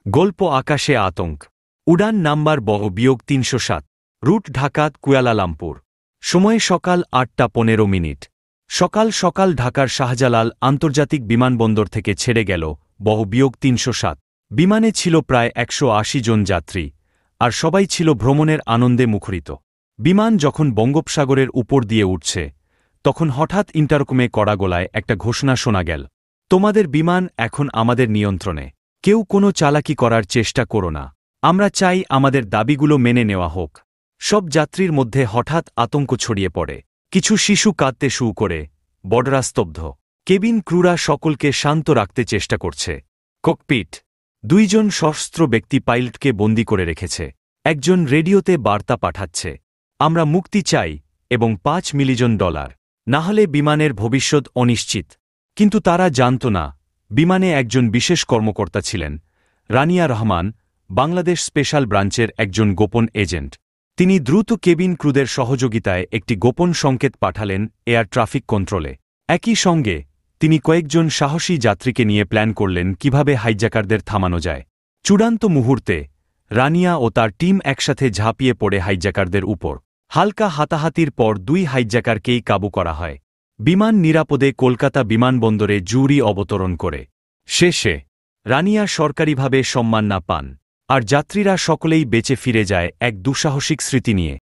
গল্প আকাশে আতঙ্ক। উড়ান নাম্বার বিয়োগ ৩০৭, রুট ঢাকা কুয়ালালামপুর। সময় সকাল ৮টা ১৫। সকাল সকাল ঢাকার শাহজালাল আন্তর্জাতিক বিমানবন্দর থেকে ছেড়ে গেল বিয়োগ ৩০৭। বিমানে ছিল প্রায় ১৮০ জন যাত্রী, আর সবাই ছিল ভ্রমণের আনন্দে মুখরিত। বিমান যখন বঙ্গোপসাগরের উপর দিয়ে উঠছে, তখন হঠাৎ ইন্টারকমে কড়া গলায় একটা ঘোষণা শোনা গেল, তোমাদের বিমান এখন আমাদের নিয়ন্ত্রণে। কেউ কোনো চালাকি করার চেষ্টা করো না। আমরা চাই আমাদের দাবিগুলো মেনে নেওয়া হোক। সব যাত্রীর মধ্যে হঠাৎ আতঙ্ক ছড়িয়ে পড়ে। কিছু শিশু কাঁদতে শুরু করে, বড়রা স্তব্ধ। কেবিন ক্রুরা সকলকে শান্ত রাখতে চেষ্টা করছে। ককপিট ২ জন সশস্ত্র ব্যক্তি পাইলটকে বন্দী করে রেখেছে। একজন রেডিওতে বার্তা পাঠাচ্ছে, আমরা মুক্তি চাই এবং $৫ মিলিয়ন, না হলে বিমানের ভবিষ্যৎ অনিশ্চিত। কিন্তু তারা জানত না, বিমানে একজন বিশেষ কর্মকর্তা ছিলেন, রানিয়া রহমান, বাংলাদেশ স্পেশাল ব্রাঞ্চের একজন গোপন এজেন্ট। তিনি দ্রুত কেবিন ক্রুদের সহযোগিতায় একটি গোপন সংকেত পাঠালেন এয়ার ট্রাফিক কন্ট্রোলে। একই সঙ্গে তিনি কয়েকজন সাহসী যাত্রীকে নিয়ে প্ল্যান করলেন কিভাবে হাইজ্যাকারদের থামানো যায়। চূড়ান্ত মুহূর্তে রানিয়া ও তার টিম একসাথে ঝাঁপিয়ে পড়ে হাইজ্যাকারদের উপর। হালকা হাতাহাতির পর ২ হাইজ্যাকারকেই কাবু করা হয়। বিমান নিরাপদে কলকাতা বিমানবন্দরে জুরি অবতরণ করে। শেষে রানিয়া সরকারিভাবে সম্মান না পান, আর যাত্রীরা সকলেই বেঁচে ফিরে যায় এক দুঃসাহসিক স্মৃতি নিয়ে।